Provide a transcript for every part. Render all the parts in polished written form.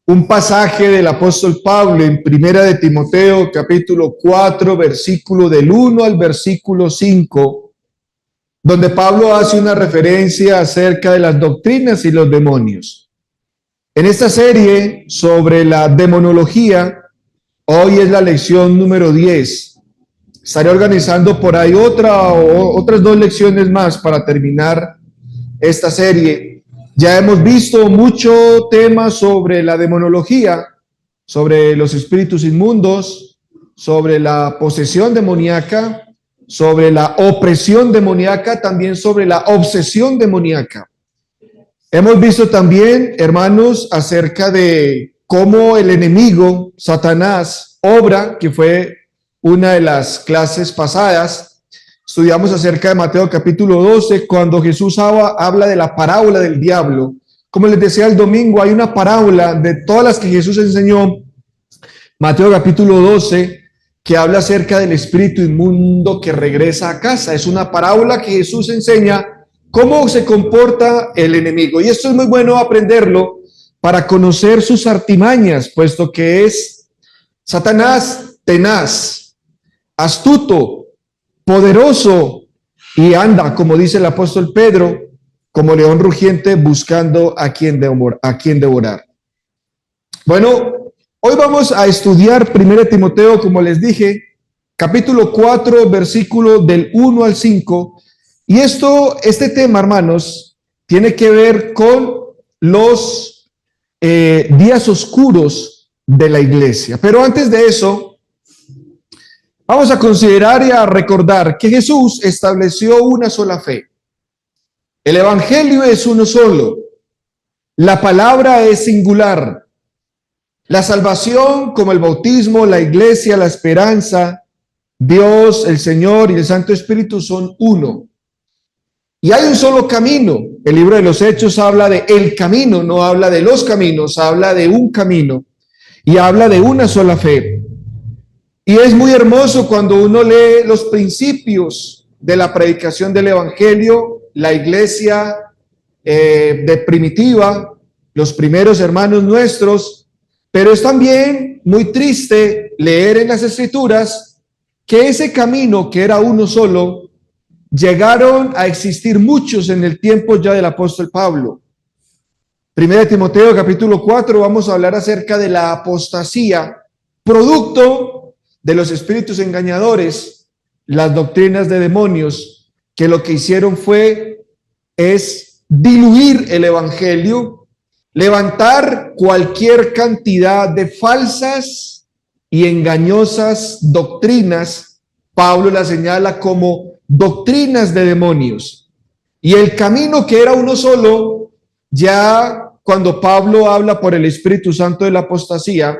un pasaje del apóstol Pablo en Primera de Timoteo, capítulo 4, versículo del 1 al versículo 5, donde Pablo hace una referencia acerca de las doctrinas y los demonios. En esta serie sobre la demonología, hoy es la lección número 10. Estaré organizando por ahí otras 2 lecciones más para terminar esta serie. Ya hemos visto mucho tema sobre la demonología, sobre los espíritus inmundos, sobre la posesión demoníaca, sobre la opresión demoníaca, también sobre la obsesión demoníaca. Hemos visto también, hermanos, acerca de cómo el enemigo, Satanás, obra, que fue una de las clases pasadas. Estudiamos acerca de Mateo capítulo 12, cuando Jesús habla de la parábola del diablo. Como les decía el domingo, hay una parábola de todas las que Jesús enseñó, Mateo capítulo 12, que habla acerca del espíritu inmundo que regresa a casa. Es una parábola que Jesús enseña cómo se comporta el enemigo. Y esto es muy bueno aprenderlo para conocer sus artimañas, puesto que es Satanás tenaz, astuto, poderoso, y anda, como dice el apóstol Pedro, como león rugiente buscando a quien devorar. Bueno, hoy vamos a estudiar 1 Timoteo, como les dije, capítulo 4, versículo del 1 al 5. Y este tema, hermanos, tiene que ver con los días oscuros de la iglesia. Pero antes de eso, vamos a considerar y a recordar que Jesús estableció una sola fe. El evangelio es uno solo. La palabra es singular. La salvación, como el bautismo, la iglesia, la esperanza, Dios, el Señor y el Santo Espíritu son uno. Y hay un solo camino. El libro de los Hechos habla de el camino, no habla de los caminos, habla de un camino y habla de una sola fe. Y es muy hermoso cuando uno lee los principios de la predicación del evangelio, la iglesia de primitiva, los primeros hermanos nuestros, pero es también muy triste leer en las escrituras que ese camino que era uno solo, llegaron a existir muchos en el tiempo ya del apóstol Pablo. 1 Timoteo capítulo 4, vamos a hablar acerca de la apostasía, producto de los espíritus engañadores, las doctrinas de demonios, que lo que hicieron es diluir el evangelio, levantar cualquier cantidad de falsas y engañosas doctrinas. Pablo las señala como doctrinas de demonios. Y el camino que era uno solo, ya cuando Pablo habla por el Espíritu Santo de la apostasía,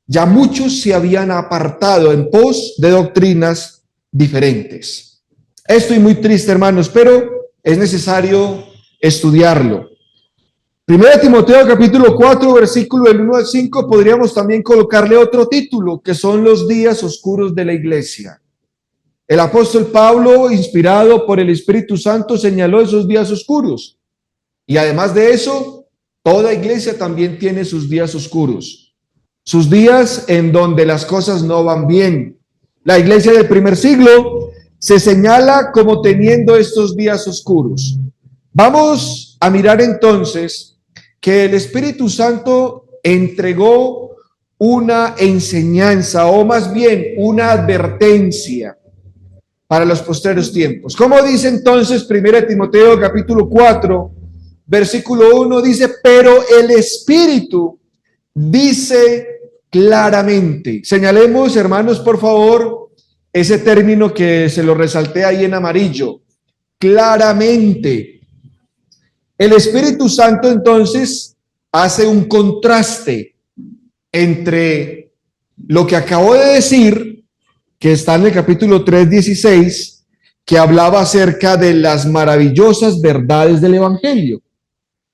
ya muchos se habían apartado en pos de doctrinas diferentes. Estoy muy triste, hermanos, pero es necesario estudiarlo. 1 Timoteo capítulo 4, versículo del 1 al 5, podríamos también colocarle otro título, que son los días oscuros de la iglesia. El apóstol Pablo, inspirado por el Espíritu Santo, señaló esos días oscuros. Y además de eso, toda iglesia también tiene sus días oscuros. Sus días en donde las cosas no van bien. La iglesia del primer siglo se señala como teniendo estos días oscuros. Vamos a mirar entonces que el Espíritu Santo entregó una enseñanza, o más bien una advertencia para los postreros tiempos. ¿Cómo dice entonces 1 Timoteo capítulo 4, versículo 1? Dice, pero el Espíritu dice claramente. Señalemos, hermanos, por favor, ese término que se lo resalté ahí en amarillo. Claramente. El Espíritu Santo entonces hace un contraste entre lo que acabo de decir, que está en el capítulo 3:16, que hablaba acerca de las maravillosas verdades del evangelio.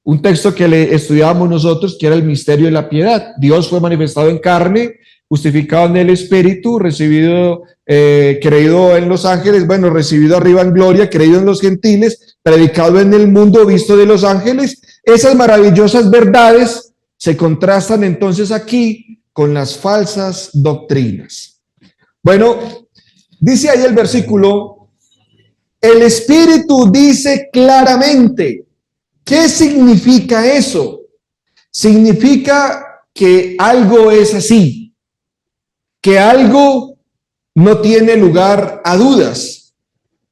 Un texto que le estudiábamos nosotros, que era el misterio de la piedad. Dios fue manifestado en carne, justificado en el Espíritu, recibido, creído en los ángeles, bueno, recibido arriba en gloria, creído en los gentiles, predicado en el mundo, visto de los ángeles. Esas maravillosas verdades Se contrastan entonces aquí con las falsas doctrinas. Bueno, dice ahí el versículo, el Espíritu dice claramente. ¿Qué significa eso? Significa que algo es así, que algo no tiene lugar a dudas.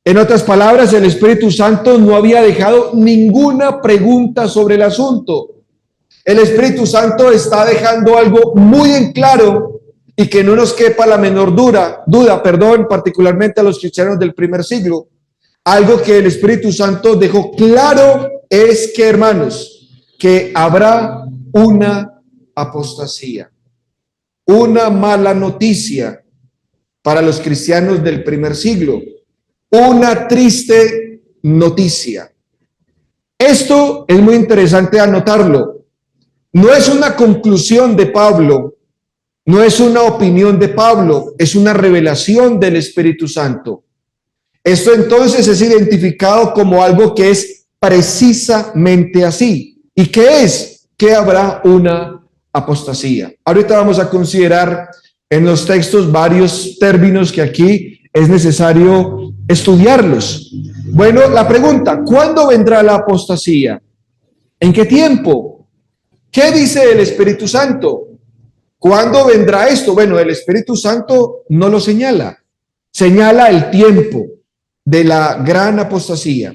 En otras palabras, el Espíritu Santo no había dejado ninguna pregunta sobre el asunto. El Espíritu Santo está dejando algo muy en claro y que no nos quepa la menor duda, particularmente a los cristianos del primer siglo. Algo que el Espíritu Santo dejó claro es que, hermanos, que habrá una apostasía, una mala noticia para los cristianos del primer siglo, una triste noticia. Esto es muy interesante anotarlo. No es una conclusión de Pablo, no es una opinión de Pablo, es una revelación del Espíritu Santo. Esto entonces es identificado como algo que es precisamente así. ¿Y qué es? Que habrá una apostasía. Ahorita vamos a considerar en los textos varios términos que aquí es necesario estudiarlos. Bueno, la pregunta, ¿cuándo vendrá la apostasía? ¿En qué tiempo? ¿Qué dice el Espíritu Santo? ¿Cuándo vendrá esto? Bueno, el Espíritu Santo no lo señala, señala el tiempo de la gran apostasía.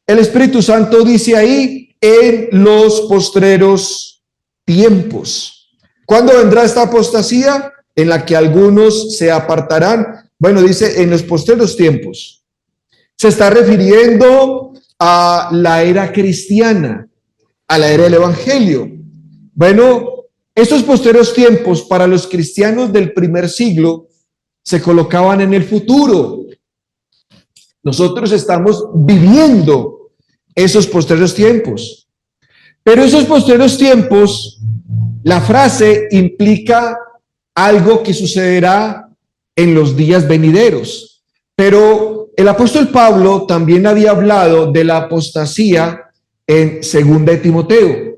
El Espíritu Santo dice ahí, en los postreros tiempos. ¿Cuándo vendrá esta apostasía? En la que algunos se apartarán. Bueno, dice en los postreros tiempos. Se está refiriendo a la era cristiana, a la era del Evangelio. Bueno, estos postreros tiempos para los cristianos del primer siglo se colocaban en el futuro. Nosotros estamos viviendo esos postreros tiempos. Pero esos postreros tiempos, la frase implica algo que sucederá en los días venideros. Pero el apóstol Pablo también había hablado de la apostasía en 2 de Timoteo.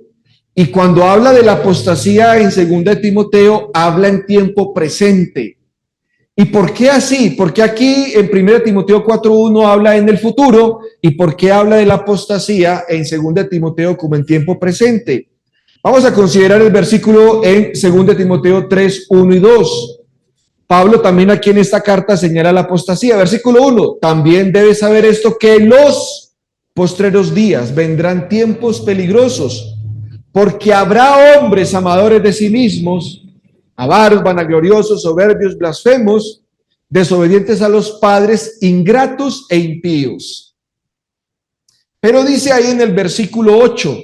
Y cuando habla de la apostasía en 2 de Timoteo, habla en tiempo presente. ¿Y por qué así? Porque aquí en 1 Timoteo 4:1 habla en el futuro, y por qué habla de la apostasía en 2 de Timoteo como en tiempo presente. Vamos a considerar el versículo en 2 de Timoteo 3:1 y 2. Pablo también aquí en esta carta señala la apostasía. Versículo 1, también debes saber esto, que en los postreros días vendrán tiempos peligrosos, porque habrá hombres amadores de sí mismos, avaros, vanagloriosos, soberbios, blasfemos, desobedientes a los padres, ingratos e impíos. Pero dice ahí en el versículo 8,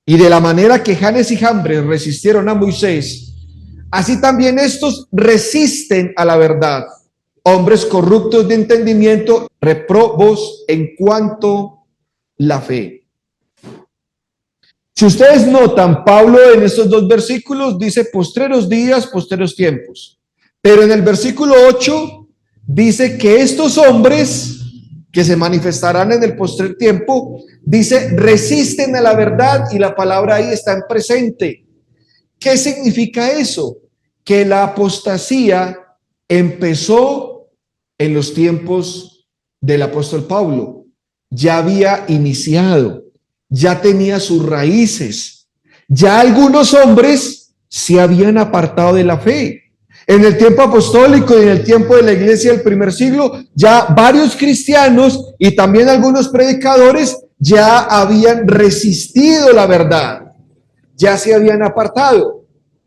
y de la manera que Janes y Jambres resistieron a Moisés, así también estos resisten a la verdad, hombres corruptos de entendimiento, reprobos en cuanto la fe. Si ustedes notan, Pablo en estos dos versículos dice postreros días, postreros tiempos. Pero en el versículo 8 dice que estos hombres que se manifestarán en el postrer tiempo, dice, resisten a la verdad, y la palabra ahí está en presente. ¿Qué significa eso? Que la apostasía empezó en los tiempos del apóstol Pablo. Ya había iniciado. Ya tenía sus raíces. Ya algunos hombres se habían apartado de la fe. En el tiempo apostólico y en el tiempo de la iglesia del primer siglo, ya varios cristianos y también algunos predicadores ya habían resistido la verdad. Ya se habían apartado.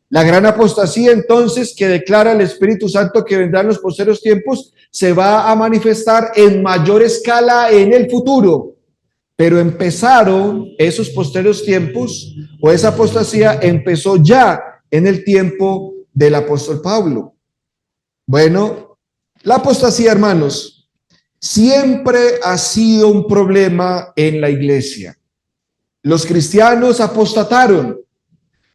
La gran apostasía entonces que declara el Espíritu Santo que vendrá en los posteriores tiempos se va a manifestar en mayor escala en el futuro. Pero empezaron esos posteriores tiempos, o esa apostasía empezó ya en el tiempo del apóstol Pablo. Bueno, la apostasía, hermanos, siempre ha sido un problema en la iglesia. Los cristianos apostataron.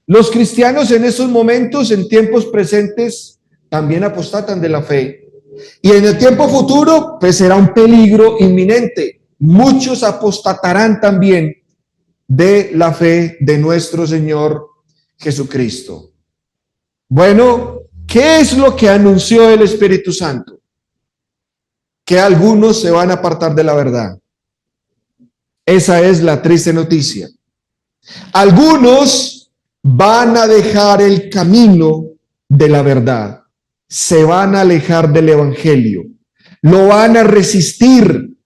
Los cristianos en esos momentos, en tiempos presentes, también apostatan de la fe. Y en el tiempo futuro, pues será un peligro inminente. Muchos apostatarán también de la fe de nuestro Señor Jesucristo. Bueno, ¿qué es lo que anunció el Espíritu Santo? Que algunos se van a apartar de la verdad. Esa es la triste noticia. Algunos van a dejar el camino de la verdad. Se van a alejar del evangelio. Lo van a resistir.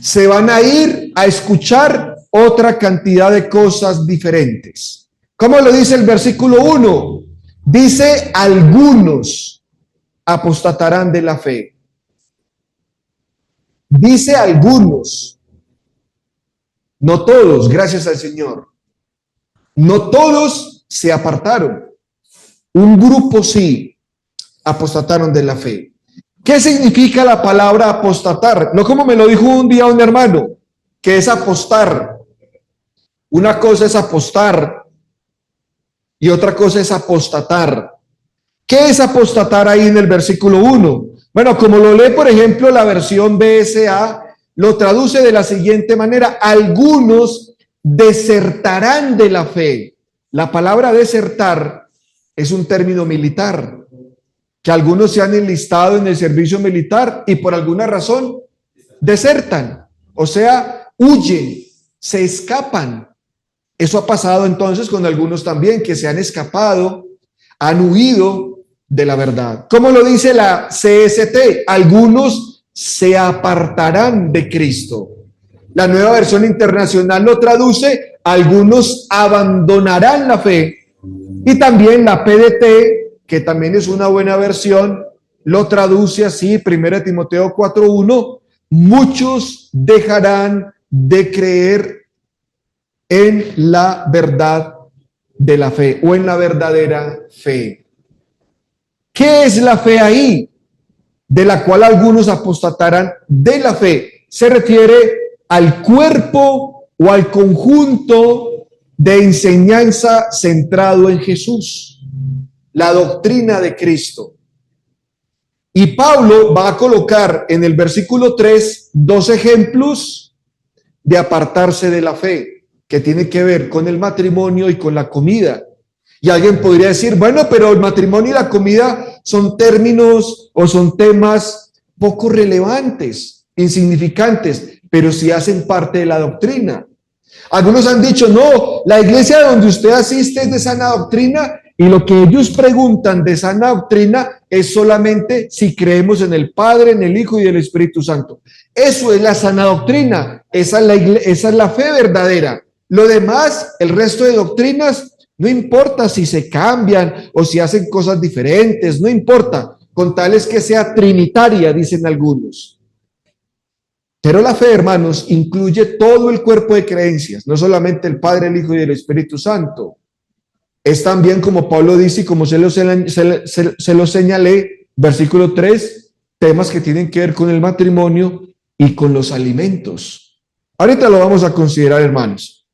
Se van a ir a escuchar otra cantidad de cosas diferentes. ¿Cómo lo dice el versículo 1? Dice, algunos apostatarán de la fe. Dice algunos. No todos, gracias al Señor. No todos se apartaron. Un grupo sí apostataron de la fe. ¿Qué significa la palabra apostatar? No como me lo dijo un día un hermano, que es apostar. Una cosa es apostar y otra cosa es apostatar. ¿Qué es apostatar ahí en el versículo 1? Bueno, como lo lee, por ejemplo, la versión BSA, lo traduce de la siguiente manera: algunos desertarán de la fe. La palabra desertar es un término militar, que algunos se han enlistado en el servicio militar y por alguna razón desertan, o sea, huyen, se escapan. Eso ha pasado entonces con algunos también que se han escapado, han huido de la verdad. ¿Cómo lo dice la CST? Algunos se apartarán de Cristo. La Nueva Versión Internacional lo traduce: algunos abandonarán la fe. Y también la PDT, que también es una buena versión, lo traduce así, 1 Timoteo 4:1, muchos dejarán de creer en la verdad de la fe o en la verdadera fe. ¿Qué es la fe ahí? De la cual algunos apostatarán de la fe. Se refiere al cuerpo o al conjunto de enseñanza centrado en Jesús, la doctrina de Cristo. Y Pablo va a colocar en el versículo 3 dos ejemplos de apartarse de la fe, que tiene que ver con el matrimonio y con la comida. Y alguien podría decir, bueno, pero el matrimonio y la comida son términos o son temas poco relevantes, insignificantes, pero sí hacen parte de la doctrina. Algunos han dicho, no, la iglesia donde usted asiste es de sana doctrina, y lo que ellos preguntan de sana doctrina es solamente si creemos en el Padre, en el Hijo y en el Espíritu Santo. Eso es la sana doctrina, esa es la fe verdadera. Lo demás, el resto de doctrinas, no importa si se cambian o si hacen cosas diferentes, no importa, con tal es que sea trinitaria, dicen algunos. Pero la fe, hermanos, incluye todo el cuerpo de creencias, no solamente el Padre, el Hijo y el Espíritu Santo. Es también, como Pablo dice y como se lo señalé, versículo 3, temas que tienen que ver con el matrimonio y con los alimentos. Ahorita lo vamos a considerar, hermanos.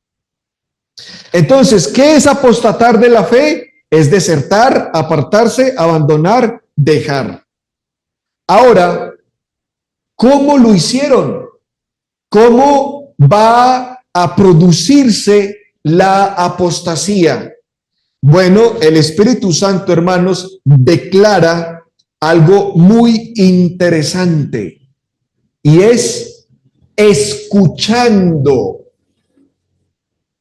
Entonces, ¿qué es apostatar de la fe? Es desertar, apartarse, abandonar, dejar. Ahora, ¿cómo lo hicieron? ¿Cómo va a producirse la apostasía? Bueno, el Espíritu Santo, hermanos, declara algo muy interesante, y es escuchando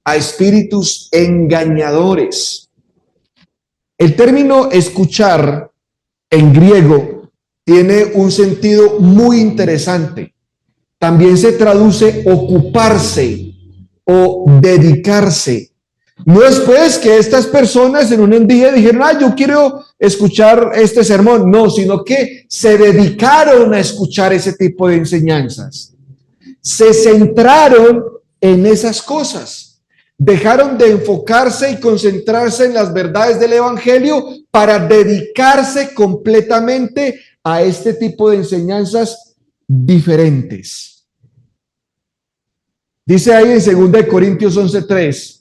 a espíritus engañadores. El término escuchar en griego tiene un sentido muy interesante. También se traduce ocuparse o dedicarse. No es pues que estas personas en un día dijeron, yo quiero escuchar este sermón. No, sino que se dedicaron a escuchar ese tipo de enseñanzas. Se centraron en esas cosas. Dejaron de enfocarse y concentrarse en las verdades del evangelio para dedicarse completamente a este tipo de enseñanzas diferentes. Dice ahí en 2 Corintios 11:3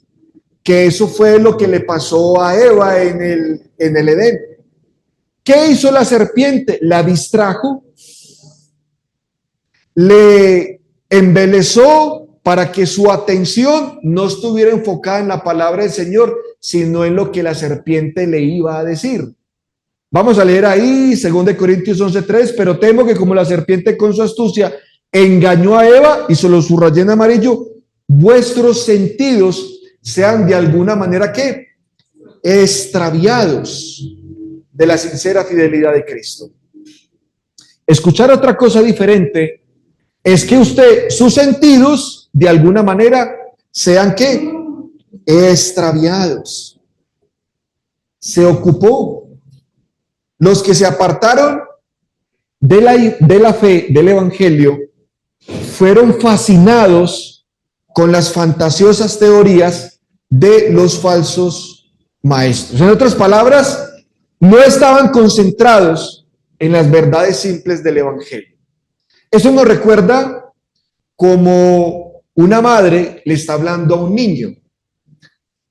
que eso fue lo que le pasó a Eva en el Edén. ¿Qué hizo la serpiente? La distrajo, le embelesó para que su atención no estuviera enfocada en la palabra del Señor, sino en lo que la serpiente le iba a decir. Vamos a leer ahí 2 Corintios 11:3, pero temo que como la serpiente con su astucia engañó a Eva, y se lo subrayé en amarillo, vuestros sentidos sean de alguna manera ¿qué? Extraviados de la sincera fidelidad de Cristo. Escuchar otra cosa diferente es que sus sentidos de alguna manera sean ¿qué? Extraviados. Se ocupó. Los que se apartaron de la fe del evangelio fueron fascinados con las fantasiosas teorías de los falsos maestros. En otras palabras, no estaban concentrados en las verdades simples del evangelio. Eso nos recuerda como una madre le está hablando a un niño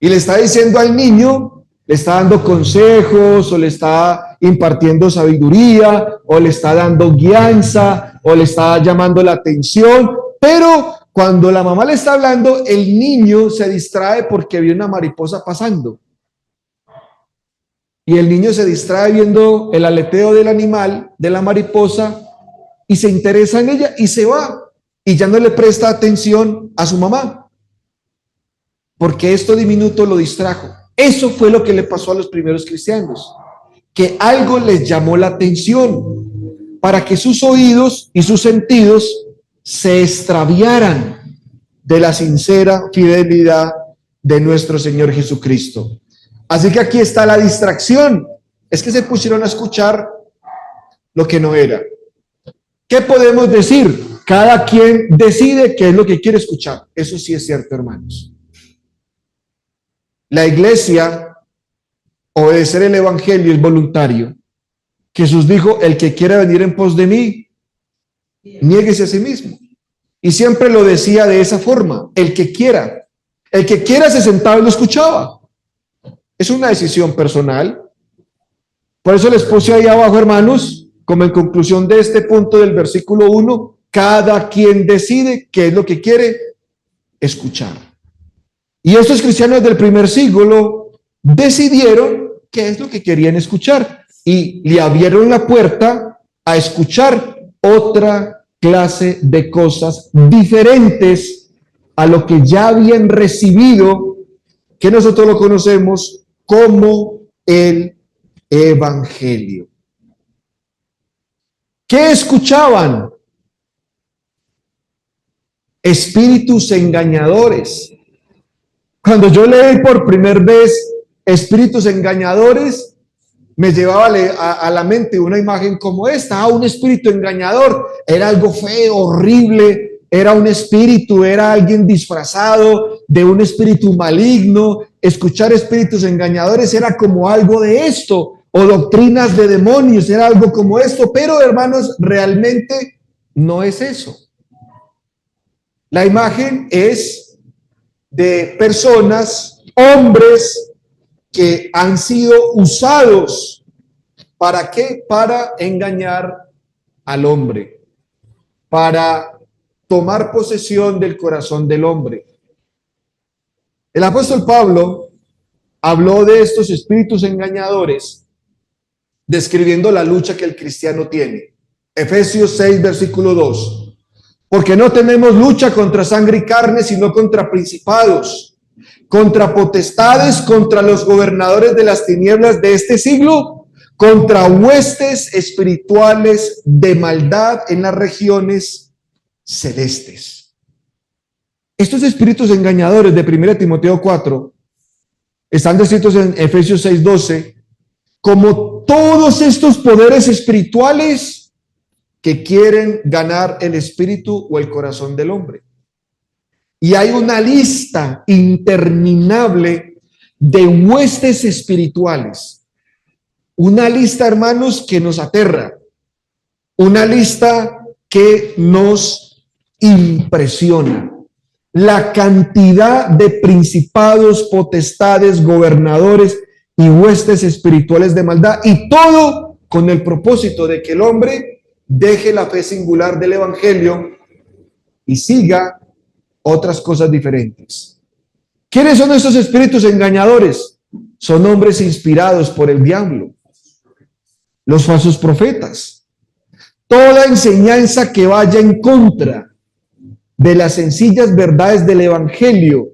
y le está diciendo al niño, le está dando consejos o le está impartiendo sabiduría o le está dando guianza o le está llamando la atención, pero cuando la mamá le está hablando, el niño se distrae porque vio una mariposa pasando. Y el niño se distrae viendo el aleteo del animal, de la mariposa, y se interesa en ella y se va. Y ya no le presta atención a su mamá, porque esto diminuto lo distrajo. Eso fue lo que le pasó a los primeros cristianos, que algo les llamó la atención para que sus oídos y sus sentidos se extraviaran de la sincera fidelidad de nuestro Señor Jesucristo. Así que aquí está la distracción. Es que se pusieron a escuchar lo que no era. ¿Qué podemos decir? Cada quien decide qué es lo que quiere escuchar. Eso sí es cierto, hermanos. La iglesia, obedecer el evangelio es voluntario. Jesús dijo, el que quiera venir en pos de mí, niéguese a sí mismo. Y siempre lo decía de esa forma, el que quiera. El que quiera se sentaba y lo escuchaba. Es una decisión personal. Por eso les puse ahí abajo, hermanos, como en conclusión de este punto del versículo 1, cada quien decide qué es lo que quiere escuchar. Y estos cristianos del primer siglo decidieron qué es lo que querían escuchar y le abrieron la puerta a escuchar otra clase de cosas diferentes a lo que ya habían recibido, que nosotros lo conocemos como el evangelio. ¿Qué escuchaban? Espíritus engañadores. Cuando yo leí por primera vez espíritus engañadores, me llevaba a la mente una imagen como esta. Un espíritu engañador era algo feo, horrible. Era un espíritu, era alguien disfrazado de un espíritu maligno. Escuchar espíritus engañadores era como algo de esto, o doctrinas de demonios, era algo como esto, pero hermanos, realmente no es eso. La imagen es de personas, hombres, que han sido usados. ¿Para qué? Para engañar al hombre, para tomar posesión del corazón del hombre. El apóstol Pablo habló de estos espíritus engañadores, describiendo la lucha que el cristiano tiene. Efesios 6, versículo 2. Porque no tenemos lucha contra sangre y carne, sino contra principados, contra potestades, contra los gobernadores de las tinieblas de este siglo, contra huestes espirituales de maldad en las regiones celestes. Estos espíritus engañadores de 1 Timoteo 4 están descritos en Efesios 6:12 como todos estos poderes espirituales que quieren ganar el espíritu o el corazón del hombre. Y hay una lista interminable de huestes espirituales. Una lista, hermanos, que nos aterra. Una lista que nos impresiona. La cantidad de principados, potestades, gobernadores y huestes espirituales de maldad, y todo con el propósito de que el hombre deje la fe singular del evangelio y siga otras cosas diferentes. ¿Quiénes son estos espíritus engañadores? Son hombres inspirados por el diablo, los falsos profetas. Toda enseñanza que vaya en contra de las sencillas verdades del evangelio,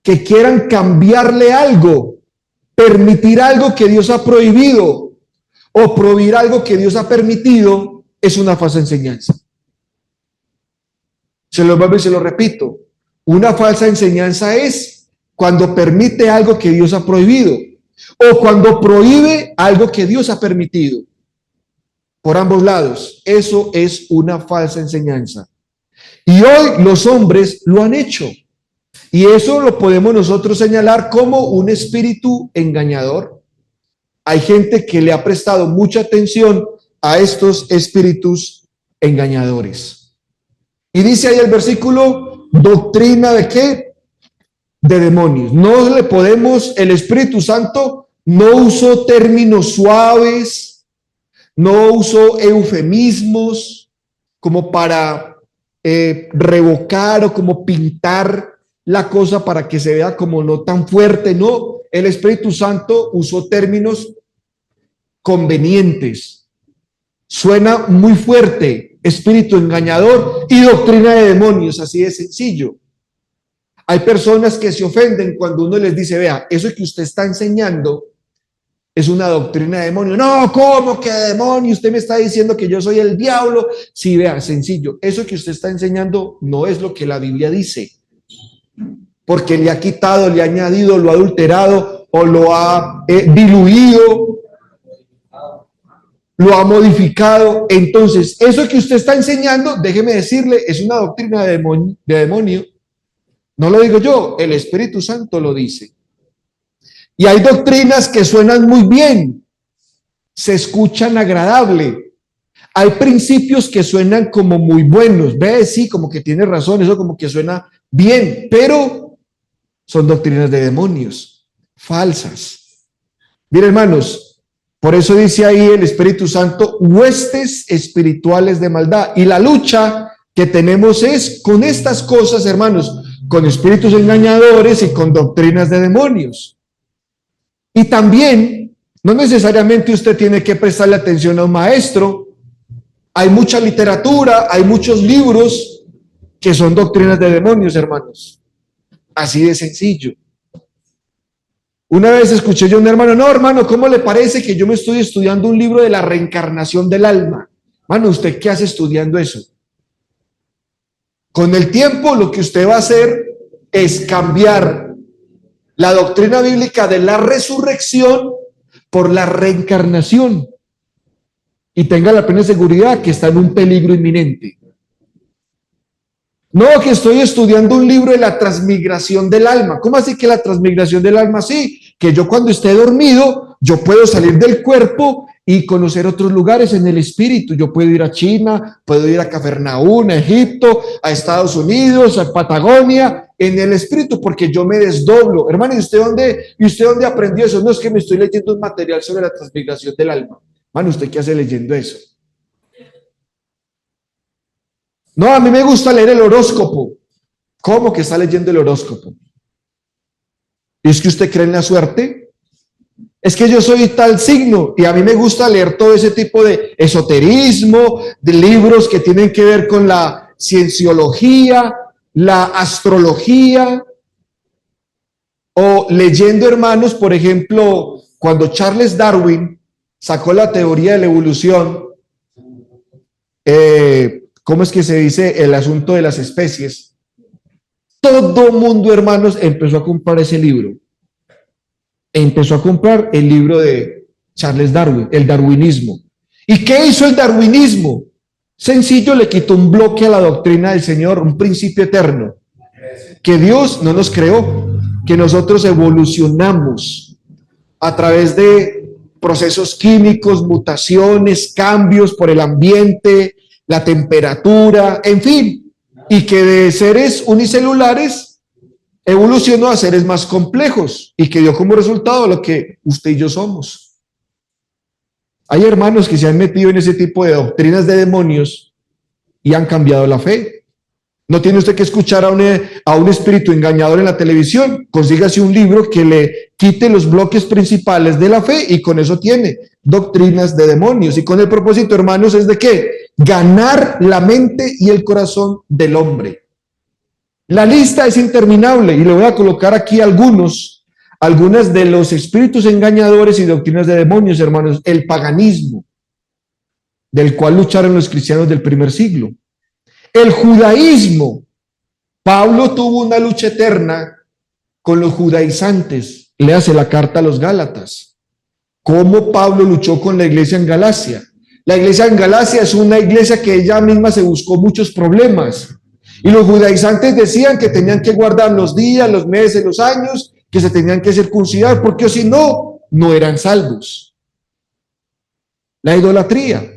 que quieran cambiarle algo, permitir algo que Dios ha prohibido o prohibir algo que Dios ha permitido, es una falsa enseñanza. Se lo vuelvo y se lo repito. Una falsa enseñanza es cuando permite algo que Dios ha prohibido o cuando prohíbe algo que Dios ha permitido. Por ambos lados, eso es una falsa enseñanza. Y hoy los hombres lo han hecho. Y eso lo podemos nosotros señalar como un espíritu engañador. Hay gente que le ha prestado mucha atención a estos espíritus engañadores. Y dice ahí el versículo, doctrina de ¿qué? De demonios. No le podemos, el Espíritu Santo no usó términos suaves, no usó eufemismos como para revocar o como pintar la cosa para que se vea como no tan fuerte. No, el Espíritu Santo usó términos convenientes. Suena muy fuerte, espíritu engañador y doctrina de demonios, así de sencillo. Hay personas que se ofenden cuando uno les dice, vea, eso que usted está enseñando es una doctrina de demonio. No, ¿cómo que demonio? Usted me está diciendo que yo soy el diablo. Sí, vea, sencillo, eso que usted está enseñando no es lo que la Biblia dice. Porque le ha quitado, le ha añadido, lo ha adulterado o lo ha diluido, lo ha modificado. Entonces, eso que usted está enseñando, déjeme decirle, es una doctrina de demonio. No lo digo yo, el Espíritu Santo lo dice. Y hay doctrinas que suenan muy bien, se escuchan agradable. Hay principios que suenan como muy buenos. Ve, sí, como que tiene razón, eso como que suena bien, pero son doctrinas de demonios, falsas. Miren, hermanos, por eso dice ahí el Espíritu Santo, huestes espirituales de maldad. Y la lucha que tenemos es con estas cosas, hermanos, con espíritus engañadores y con doctrinas de demonios. Y también, no necesariamente usted tiene que prestarle atención a un maestro. Hay mucha literatura, hay muchos libros que son doctrinas de demonios, hermanos. Así de sencillo. Una vez escuché yo a un hermano, no, hermano, ¿cómo le parece que yo me estoy estudiando un libro de la reencarnación del alma? Hermano, ¿usted qué hace estudiando eso? Con el tiempo lo que usted va a hacer es cambiar la doctrina bíblica de la resurrección por la reencarnación. Y tenga la plena seguridad que está en un peligro inminente. No, que estoy estudiando un libro de la transmigración del alma. ¿Cómo así que la transmigración del alma? Sí, que yo cuando esté dormido, yo puedo salir del cuerpo y conocer otros lugares en el espíritu. Yo puedo ir a China, puedo ir a Cafarnaúm, a Egipto, a Estados Unidos, a Patagonia, en el espíritu, porque yo me desdoblo. Hermano, ¿y usted dónde aprendió eso? No, es que me estoy leyendo un material sobre la transmigración del alma. Hermano, ¿usted qué hace leyendo eso? No, a mí me gusta leer el horóscopo. ¿Cómo que está leyendo el horóscopo? ¿Es que usted cree en la suerte? Es que yo soy tal signo y a mí me gusta leer todo ese tipo de esoterismo, de libros que tienen que ver con la cienciología, la astrología, o leyendo, hermanos, por ejemplo, cuando Charles Darwin sacó la teoría de la evolución, ¿cómo es que se dice el asunto de las especies? Todo mundo, hermanos, empezó a comprar ese libro. Empezó a comprar el libro de Charles Darwin, el darwinismo. ¿Y qué hizo el darwinismo? Sencillo, le quitó un bloque a la doctrina del Señor, un principio eterno. Que Dios no nos creó, que nosotros evolucionamos a través de procesos químicos, mutaciones, cambios por el ambiente, la temperatura, en fin, y que de seres unicelulares evolucionó a seres más complejos y que dio como resultado lo que usted y yo somos. Hay hermanos que se han metido en ese tipo de doctrinas de demonios y han cambiado la fe. No tiene usted que escuchar a un espíritu engañador en la televisión. Consígase un libro que le quite los bloques principales de la fe y con eso tiene doctrinas de demonios. Y con el propósito, hermanos, es de ¿qué? Ganar la mente y el corazón del hombre. La lista es interminable y le voy a colocar aquí algunas de los espíritus engañadores y doctrinas de demonios, hermanos. El paganismo, del cual lucharon los cristianos del primer siglo. El judaísmo. Pablo tuvo una lucha eterna con los judaizantes. Léase la carta a los Gálatas. Cómo Pablo luchó con la iglesia en Galacia. La iglesia en Galacia es una iglesia que ella misma se buscó muchos problemas. Y los judaizantes decían que tenían que guardar los días, los meses, los años, que se tenían que circuncidar, porque si no, no eran salvos. La idolatría.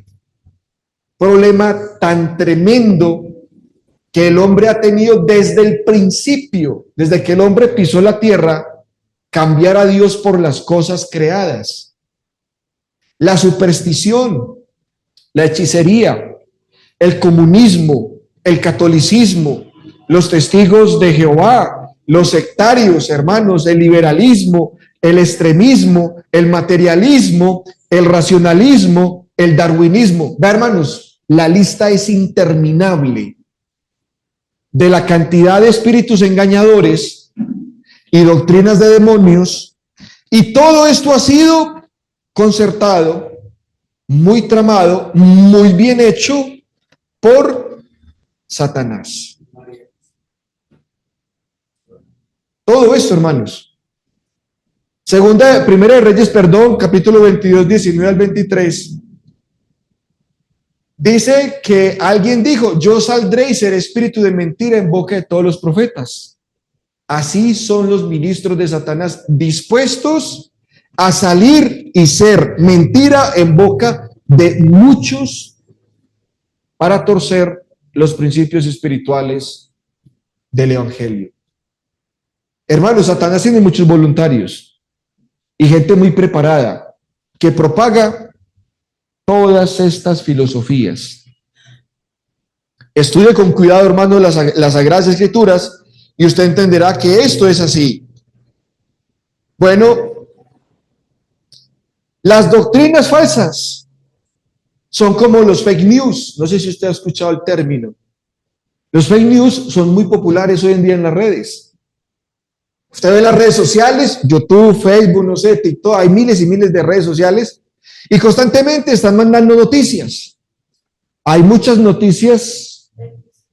Problema tan tremendo que el hombre ha tenido desde el principio, desde que el hombre pisó la tierra, cambiar a Dios por las cosas creadas. La superstición, la hechicería, el comunismo, el catolicismo, los testigos de Jehová, los sectarios, hermanos, el liberalismo, el extremismo, el materialismo, el racionalismo, el darwinismo. Ve, hermanos, la lista es interminable de la cantidad de espíritus engañadores y doctrinas de demonios, y todo esto ha sido concertado, muy tramado, muy bien hecho por Satanás. Todo esto, hermanos. Primera de Reyes, capítulo 22, 19 al 23. Dice que alguien dijo: yo saldré y seré espíritu de mentira en boca de todos los profetas. Así son los ministros de Satanás, dispuestos a salir y ser mentira en boca de muchos para torcer los principios espirituales del evangelio. Hermanos, Satanás tiene muchos voluntarios y gente muy preparada que propaga todas estas filosofías. Estudie con cuidado, hermano, las Sagradas Escrituras y usted entenderá que esto es así. Bueno, las doctrinas falsas son como los fake news. No sé si usted ha escuchado el término. Los fake news son muy populares hoy en día en las redes. Usted ve las redes sociales, YouTube, Facebook, no sé, TikTok, hay miles y miles de redes sociales y constantemente están mandando noticias. Hay muchas noticias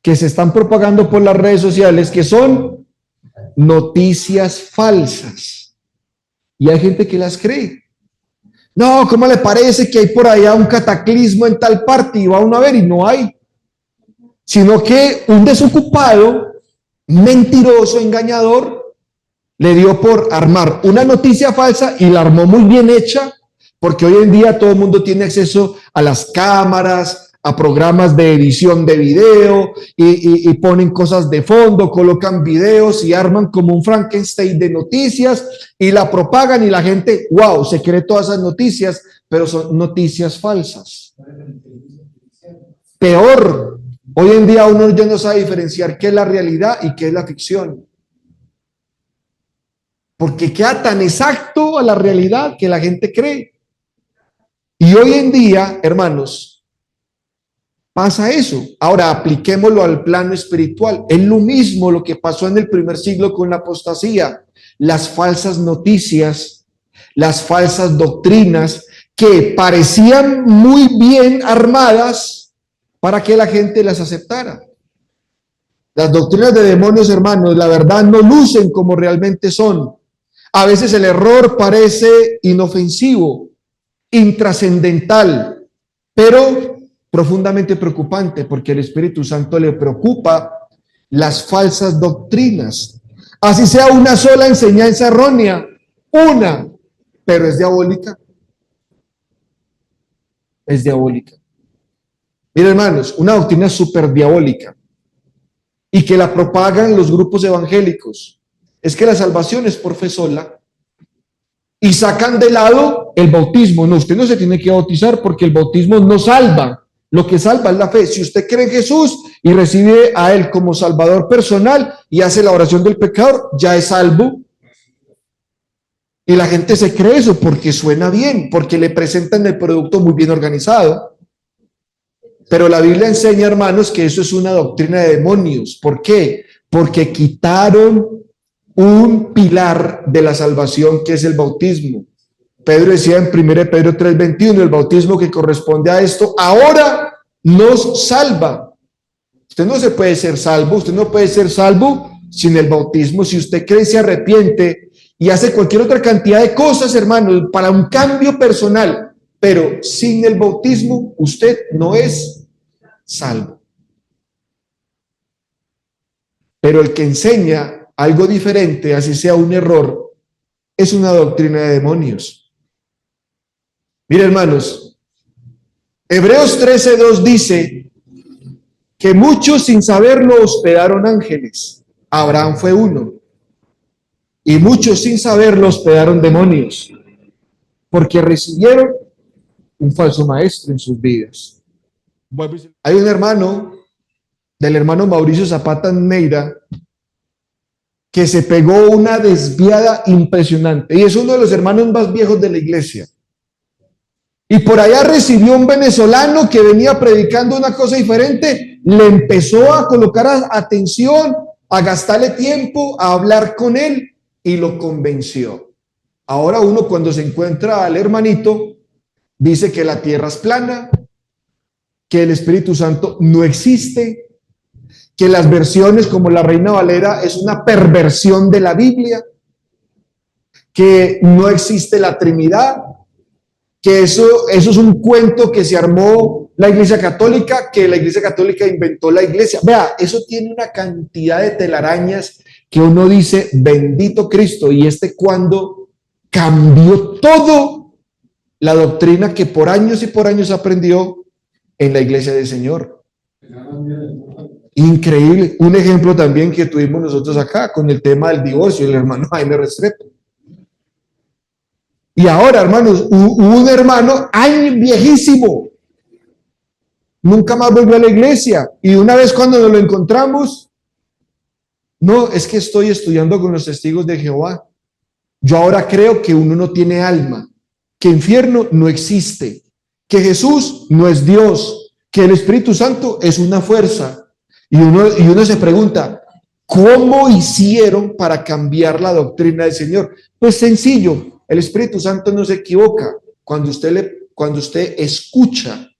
que se están propagando por las redes sociales que son noticias falsas. Y hay gente que las cree. No, ¿cómo le parece que hay por allá un cataclismo en tal parte? Y va uno a ver y no hay. Sino que un desocupado, mentiroso, engañador, le dio por armar una noticia falsa y la armó muy bien hecha. Porque hoy en día todo el mundo tiene acceso a las cámaras, a programas de edición de video y ponen cosas de fondo, colocan videos y arman como un Frankenstein de noticias y la propagan y la gente, wow, se cree todas esas noticias, pero son noticias falsas. Peor, hoy en día uno ya no sabe diferenciar qué es la realidad y qué es la ficción. Porque queda tan exacto a la realidad que la gente cree. Y hoy en día, hermanos, pasa eso. Ahora apliquémoslo al plano espiritual. Es lo mismo lo que pasó en el primer siglo con la apostasía. Las falsas noticias, las falsas doctrinas que parecían muy bien armadas para que la gente las aceptara. Las doctrinas de demonios, hermanos, la verdad no lucen como realmente son. A veces el error parece inofensivo, intrascendental, pero profundamente preocupante, porque el Espíritu Santo le preocupa las falsas doctrinas. Así sea una sola enseñanza errónea, una, pero es diabólica. Es diabólica. Miren, hermanos, una doctrina súper diabólica y que la propagan los grupos evangélicos es que la salvación es por fe sola. Y sacan de lado el bautismo. No, usted no se tiene que bautizar porque el bautismo no salva. Lo que salva es la fe. Si usted cree en Jesús y recibe a Él como Salvador personal y hace la oración del pecador, ya es salvo. Y la gente se cree eso porque suena bien, porque le presentan el producto muy bien organizado. Pero la Biblia enseña, hermanos, que eso es una doctrina de demonios. ¿Por qué? Porque quitaron un pilar de la salvación, que es el bautismo. Pedro decía en 1 Pedro 3:21, el bautismo que corresponde a esto ahora nos salva. Usted no se puede ser salvo, usted no puede ser salvo sin el bautismo. Si usted cree, se arrepiente y hace cualquier otra cantidad de cosas, hermanos, para un cambio personal, pero sin el bautismo usted no es salvo. Pero el que enseña algo diferente, así sea un error, es una doctrina de demonios. Mire, hermanos, Hebreos 13:2 dice que muchos sin saberlo hospedaron ángeles. Abraham fue uno. Y muchos sin saberlo hospedaron demonios, porque recibieron un falso maestro en sus vidas. Hay un hermano, del hermano Mauricio Zapata Neira, que se pegó una desviada impresionante. Y es uno de los hermanos más viejos de la iglesia. Y por allá recibió un venezolano que venía predicando una cosa diferente, le empezó a colocar atención, a gastarle tiempo, a hablar con él y lo convenció. Ahora uno cuando se encuentra al hermanito, dice que la tierra es plana, que el Espíritu Santo no existe, que las versiones como la Reina Valera es una perversión de la Biblia, que no existe la Trinidad, que eso es un cuento que se armó la Iglesia Católica, que la Iglesia Católica inventó la iglesia. Vea, eso tiene una cantidad de telarañas que uno dice, bendito Cristo, y cuando cambió todo la doctrina que por años y por años aprendió en la iglesia del Señor. Increíble. Un ejemplo también que tuvimos nosotros acá con el tema del divorcio, el hermano Jaime Restrepo. Y ahora, hermanos, un hermano, ay, viejísimo, nunca más volvió a la iglesia. Y una vez cuando nos lo encontramos, no, es que estoy estudiando con los testigos de Jehová. Yo ahora creo que uno no tiene alma, que infierno no existe, que Jesús no es Dios, que el Espíritu Santo es una fuerza. Y uno se pregunta, ¿cómo hicieron para cambiar la doctrina del Señor? Pues sencillo. El Espíritu Santo no se equivoca. Cuando usted escucha,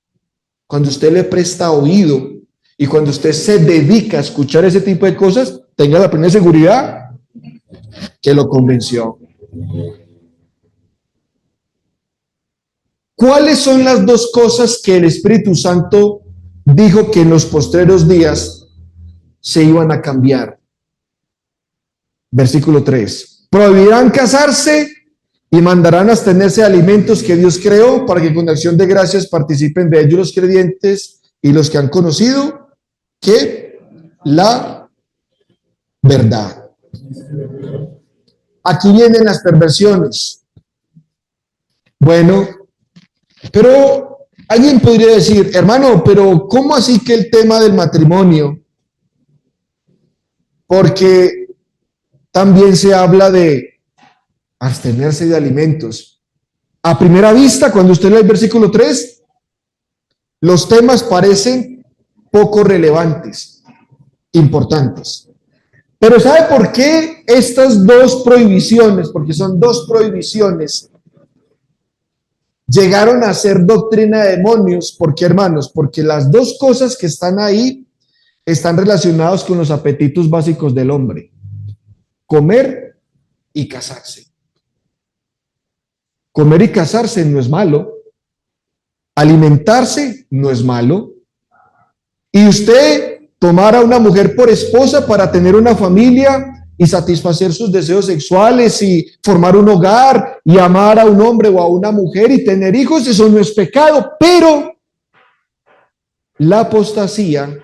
cuando usted le presta oído y cuando usted se dedica a escuchar ese tipo de cosas, tenga la plena seguridad que lo convenció. ¿Cuáles son las dos cosas que el Espíritu Santo dijo que en los postreros días se iban a cambiar? Versículo 3. Prohibirán casarse y mandarán abstenerse de alimentos que Dios creó para que con acción de gracias participen de ellos los creyentes y los que han conocido que la verdad. Aquí vienen las perversiones. Bueno, pero alguien podría decir, hermano, pero ¿cómo así que el tema del matrimonio? Porque también se habla de abstenerse de alimentos. A primera vista, cuando usted lee el versículo 3, los temas parecen poco relevantes, importantes. Pero ¿sabe por qué estas dos prohibiciones? Porque son dos prohibiciones. Llegaron a ser doctrina de demonios. ¿Por qué, hermanos? Porque las dos cosas que están ahí están relacionadas con los apetitos básicos del hombre: comer y casarse. Comer y casarse no es malo. Alimentarse no es malo. Y usted tomar a una mujer por esposa para tener una familia y satisfacer sus deseos sexuales y formar un hogar y amar a un hombre o a una mujer y tener hijos, eso no es pecado. Pero la apostasía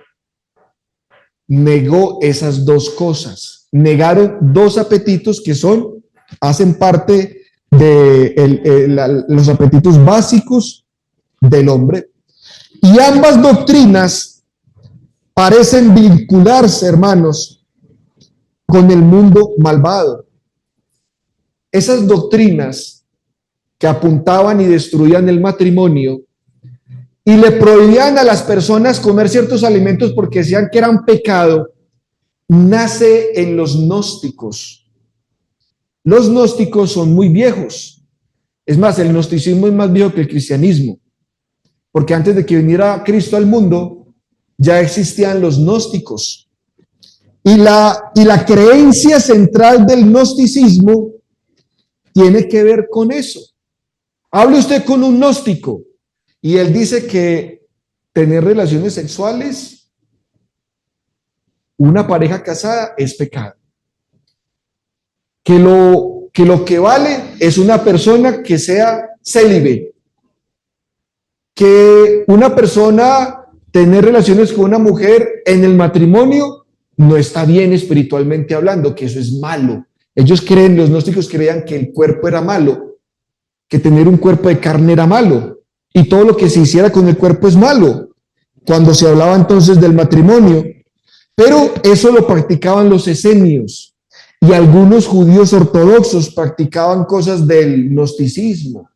negó esas dos cosas. Negaron dos apetitos que hacen parte de los apetitos básicos del hombre. Y ambas doctrinas parecen vincularse, hermanos, con el mundo malvado. Esas doctrinas que apuntaban y destruían el matrimonio y le prohibían a las personas comer ciertos alimentos porque decían que eran pecado, nace en los gnósticos. Los gnósticos son muy viejos. Es más, el gnosticismo es más viejo que el cristianismo, porque antes de que viniera Cristo al mundo, ya existían los gnósticos. Y la creencia central del gnosticismo tiene que ver con eso. Hable usted con un gnóstico y él dice que tener relaciones sexuales, una pareja casada, es pecado. Que lo que vale es una persona que sea célibe. Que una persona tener relaciones con una mujer en el matrimonio no está bien espiritualmente hablando, que eso es malo. Ellos creen, los gnósticos creían que el cuerpo era malo, que tener un cuerpo de carne era malo, y todo lo que se hiciera con el cuerpo es malo, cuando se hablaba entonces del matrimonio. Pero eso lo practicaban los esenios, y algunos judíos ortodoxos practicaban cosas del gnosticismo.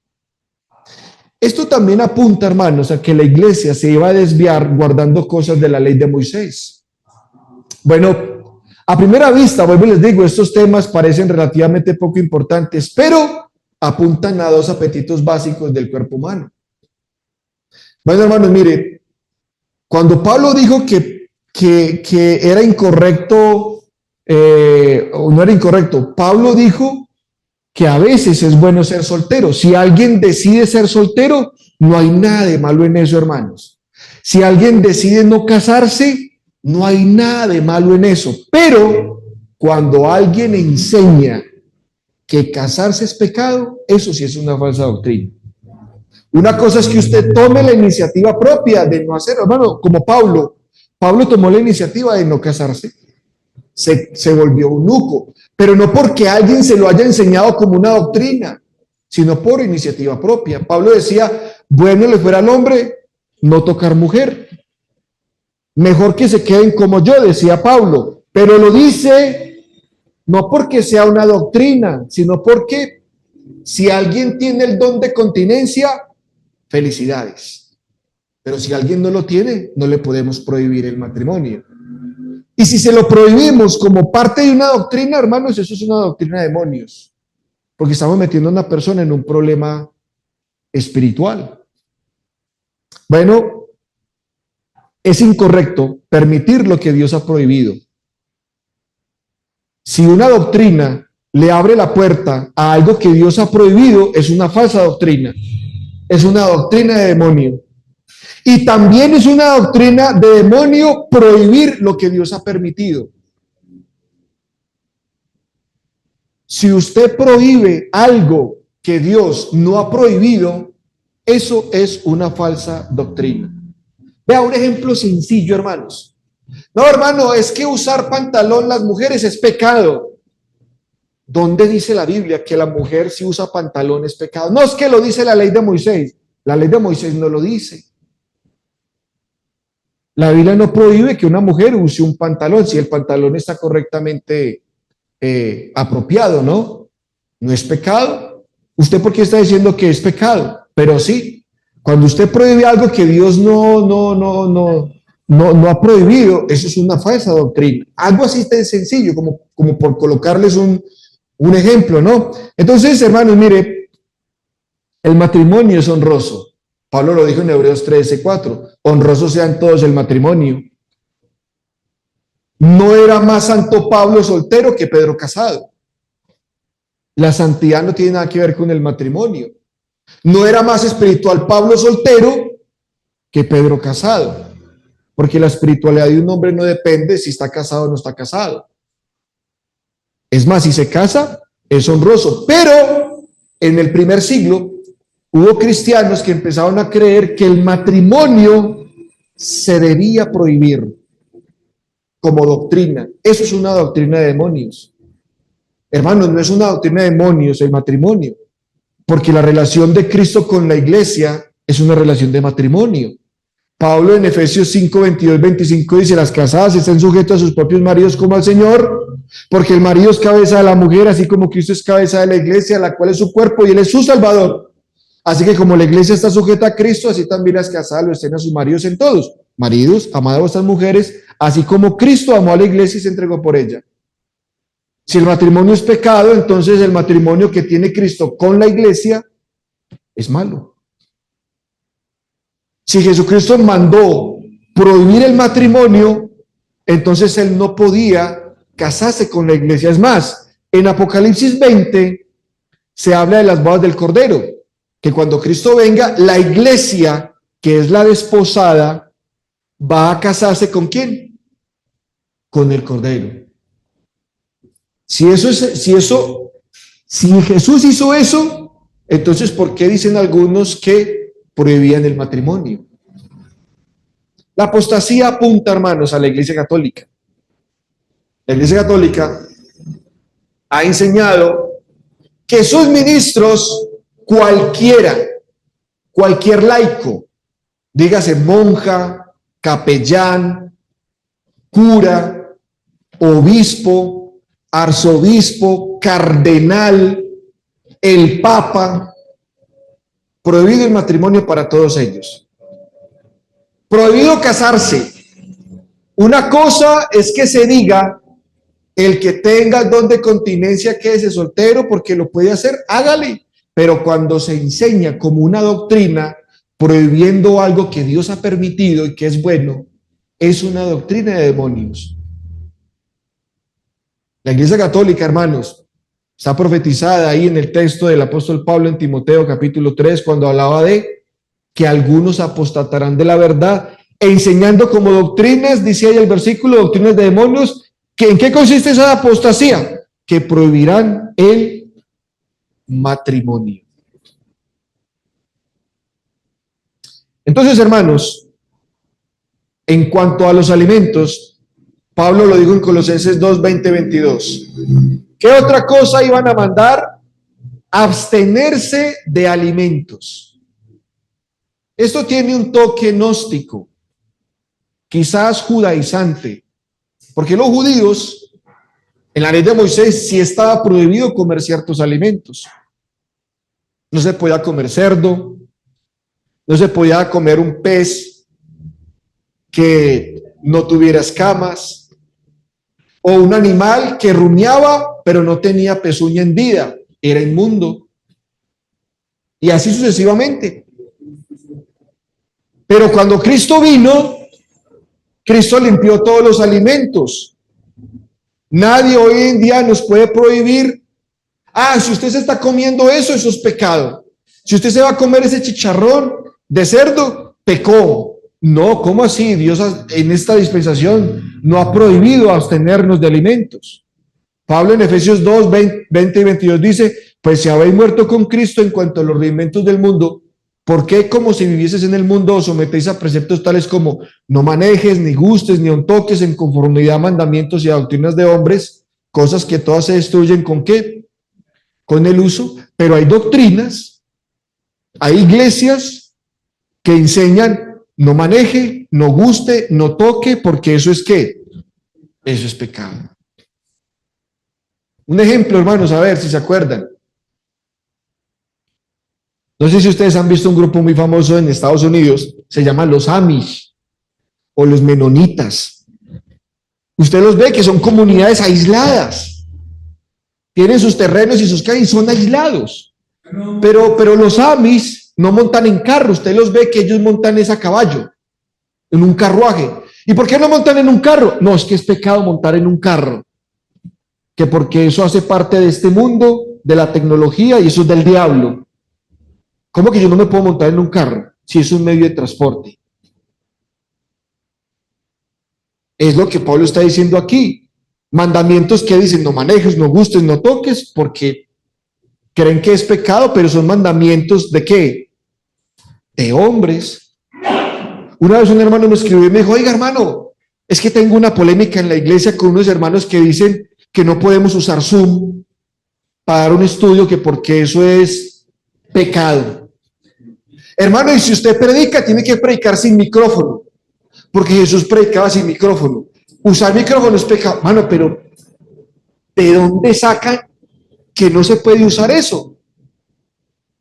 Esto también apunta, hermanos, a que la iglesia se iba a desviar guardando cosas de la ley de Moisés. Bueno, a primera vista, vuelvo y les digo, estos temas parecen relativamente poco importantes, pero apuntan a dos apetitos básicos del cuerpo humano. Bueno, hermanos, mire, cuando Pablo dijo que era incorrecto, o no era incorrecto, Pablo dijo que a veces es bueno ser soltero. Si alguien decide ser soltero, no hay nada de malo en eso, hermanos. Si alguien decide no casarse, no hay nada de malo en eso. Pero cuando alguien enseña que casarse es pecado, eso sí es una falsa doctrina. Una cosa es que usted tome la iniciativa propia de no hacerlo, hermano, como Pablo. Pablo tomó la iniciativa de no casarse. Se volvió eunuco, pero no porque alguien se lo haya enseñado como una doctrina, sino por iniciativa propia. Pablo decía, bueno le fuera al hombre no tocar mujer. Mejor que se queden como yo, decía Pablo, pero lo dice no porque sea una doctrina, sino porque si alguien tiene el don de continencia, felicidades. Pero si alguien no lo tiene, no le podemos prohibir el matrimonio. Y si se lo prohibimos como parte de una doctrina, hermanos, eso es una doctrina de demonios, porque estamos metiendo a una persona en un problema espiritual. Bueno, es incorrecto permitir lo que Dios ha prohibido. Si una doctrina le abre la puerta a algo que Dios ha prohibido, es una falsa doctrina. Es una doctrina de demonio. Y también es una doctrina de demonio prohibir lo que Dios ha permitido. Si usted prohíbe algo que Dios no ha prohibido, eso es una falsa doctrina. Vea un ejemplo sencillo, hermanos. No, hermano, es que usar pantalón las mujeres es pecado. ¿Dónde dice la Biblia que la mujer si usa pantalón es pecado? No es que lo dice la ley de Moisés. La ley de Moisés no lo dice. La Biblia no prohíbe que una mujer use un pantalón si el pantalón está correctamente apropiado, ¿no? No es pecado. ¿Usted por qué está diciendo que es pecado? Pero sí. Cuando usted prohíbe algo que Dios no ha prohibido, eso es una falsa doctrina. Algo así tan sencillo como por colocarles un ejemplo, ¿no? Entonces, hermanos, mire, el matrimonio es honroso. Pablo lo dijo en Hebreos 13:4. Honrosos sean todos el matrimonio. No era más santo Pablo soltero que Pedro casado. La santidad no tiene nada que ver con el matrimonio. No era más espiritual Pablo soltero que Pedro casado, porque la espiritualidad de un hombre no depende si está casado o no está casado. Es más, si se casa, es honroso. Pero en el primer siglo hubo cristianos que empezaron a creer que el matrimonio se debía prohibir como doctrina. Eso es una doctrina de demonios. Hermanos, no es una doctrina de demonios el matrimonio. Porque la relación de Cristo con la iglesia es una relación de matrimonio. Pablo en Efesios 5, 22, 25 dice: las casadas estén sujetas a sus propios maridos como al Señor, porque el marido es cabeza de la mujer, así como Cristo es cabeza de la iglesia, la cual es su cuerpo y él es su Salvador. Así que como la iglesia está sujeta a Cristo, así también las casadas lo estén a sus maridos en todos. Maridos, amad a vuestras mujeres, así como Cristo amó a la iglesia y se entregó por ella. Si el matrimonio es pecado, entonces el matrimonio que tiene Cristo con la iglesia es malo. Si Jesucristo mandó prohibir el matrimonio, entonces él no podía casarse con la iglesia. Es más, en Apocalipsis 20 se habla de las bodas del Cordero, que cuando Cristo venga, la iglesia, que es la desposada, va a casarse ¿con quién? Con el Cordero. Si Jesús hizo eso, entonces ¿por qué dicen algunos que prohibían el matrimonio? La apostasía apunta, hermanos, a la Iglesia Católica. La Iglesia Católica ha enseñado que sus ministros, cualquier laico, dígase monja, capellán, cura, obispo, arzobispo, cardenal, el papa, prohibido el matrimonio para todos ellos. Prohibido casarse. Una cosa es que se diga: el que tenga don de continencia, quédese soltero, porque lo puede hacer, hágale. Pero cuando se enseña como una doctrina, prohibiendo algo que Dios ha permitido y que es bueno, es una doctrina de demonios. La Iglesia Católica, hermanos, está profetizada ahí en el texto del apóstol Pablo en Timoteo capítulo 3, cuando hablaba de que algunos apostatarán de la verdad, enseñando como doctrinas, dice ahí el versículo, doctrinas de demonios. ¿Que en qué consiste esa apostasía? Que prohibirán el matrimonio. Entonces, hermanos, en cuanto a los alimentos, Pablo lo dijo en Colosenses 2, 20, 22. ¿Qué otra cosa iban a mandar? Abstenerse de alimentos. Esto tiene un toque gnóstico, quizás judaizante, porque los judíos, en la ley de Moisés, sí estaba prohibido comer ciertos alimentos. No se podía comer cerdo, no se podía comer un pez que no tuviera escamas, o un animal que rumiaba, pero no tenía pezuña en vida, era inmundo. Y así sucesivamente. Pero cuando Cristo vino, Cristo limpió todos los alimentos. Nadie hoy en día nos puede prohibir: si usted se está comiendo eso es pecado. Si usted se va a comer ese chicharrón de cerdo, pecó. No, ¿cómo así? Dios en esta dispensación no ha prohibido abstenernos de alimentos. Pablo en Efesios 2, 20 y 22 dice: pues si habéis muerto con Cristo en cuanto a los rudimentos del mundo, ¿por qué, como si vivieses en el mundo, os sometéis a preceptos tales como no manejes, ni gustes, ni toques en conformidad a mandamientos y a doctrinas de hombres, cosas que todas se destruyen ¿con qué? Con el uso. Pero hay doctrinas, hay iglesias que enseñan: no maneje, no guste, no toque, porque eso es ¿qué? Eso es pecado. Un ejemplo, hermanos, a ver si se acuerdan. No sé si ustedes han visto un grupo muy famoso en Estados Unidos, se llaman los Amish o los Menonitas. Usted los ve que son comunidades aisladas. Tienen sus terrenos y sus calles, son aislados. Pero los Amish no montan en carro, usted los ve que ellos montan es a caballo, en un carruaje. ¿Y por qué no montan en un carro? No, es que es pecado montar en un carro, que porque eso hace parte de este mundo, de la tecnología, y eso es del diablo. ¿Cómo que yo no me puedo montar en un carro si es un medio de transporte? Es lo que Pablo está diciendo aquí. Mandamientos que dicen: no manejes, no gustes, no toques, porque creen que es pecado, pero son mandamientos ¿de qué? De hombres. Una vez un hermano me escribió y me dijo: oiga, hermano, es que tengo una polémica en la iglesia con unos hermanos que dicen que no podemos usar Zoom para dar un estudio, que porque eso es pecado. Hermano, y si usted predica, tiene que predicar sin micrófono, porque Jesús predicaba sin micrófono. Usar micrófono es pecado. Hermano, pero ¿de dónde sacan que no se puede usar eso?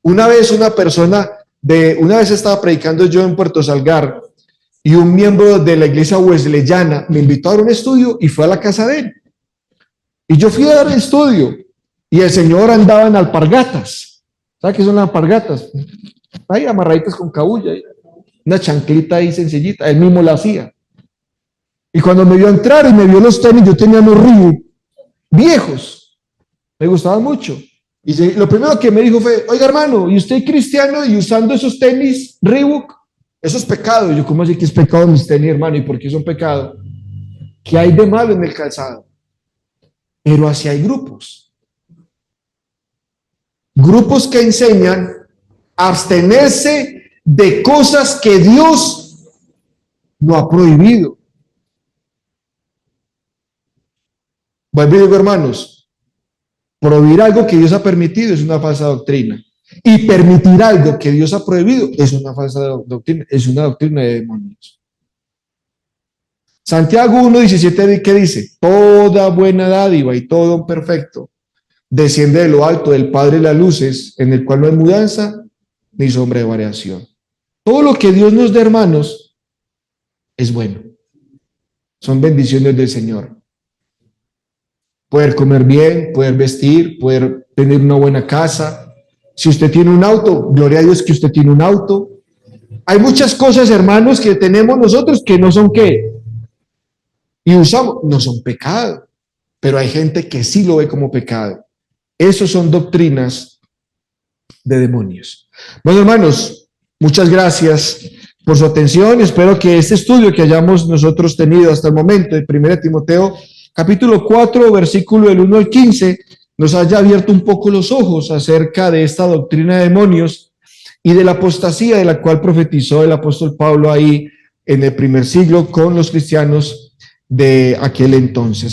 Una vez una vez estaba predicando yo en Puerto Salgar y un miembro de la iglesia wesleyana me invitó a dar un estudio y fue a la casa de él. Y yo fui a dar el estudio y el señor andaba en alpargatas. ¿Sabe qué son las alpargatas? Ahí amarraditas con cabulla, una chanclita ahí sencillita, él mismo la hacía. Y cuando me vio entrar y me vio los tenis, yo tenía unos Reebok viejos, me gustaban mucho. Y lo primero que me dijo fue, oiga hermano, ¿y usted cristiano y usando esos tenis Reebok? Eso es pecado. Y yo, ¿cómo así que es pecado mis tenis, hermano? ¿Y por qué son pecado? ¿Qué hay de malo en el calzado? Pero así hay grupos. Grupos que enseñan a abstenerse de cosas que Dios no ha prohibido. Vuelvo y digo, hermanos, prohibir algo que Dios ha permitido es una falsa doctrina. Y permitir algo que Dios ha prohibido es una falsa doctrina, es una doctrina de demonios. Santiago 1:17, ¿qué dice? Toda buena dádiva y todo don perfecto desciende de lo alto del Padre de las luces, en el cual no hay mudanza ni sombra de variación. Todo lo que Dios nos da, hermanos, es bueno. Son bendiciones del Señor. Poder comer bien, poder vestir, poder tener una buena casa. Si usted tiene un auto, gloria a Dios que usted tiene un auto. Hay muchas cosas, hermanos, que tenemos nosotros que no son ¿qué? Y usamos, no son pecado, pero hay gente que sí lo ve como pecado. Esos son doctrinas de demonios. Bueno, hermanos, muchas gracias por su atención. Espero que este estudio que hayamos nosotros tenido hasta el momento de 1 Timoteo, capítulo 4, versículo del 1 al 15, nos haya abierto un poco los ojos acerca de esta doctrina de demonios y de la apostasía de la cual profetizó el apóstol Pablo ahí en el primer siglo con los cristianos de aquel entonces.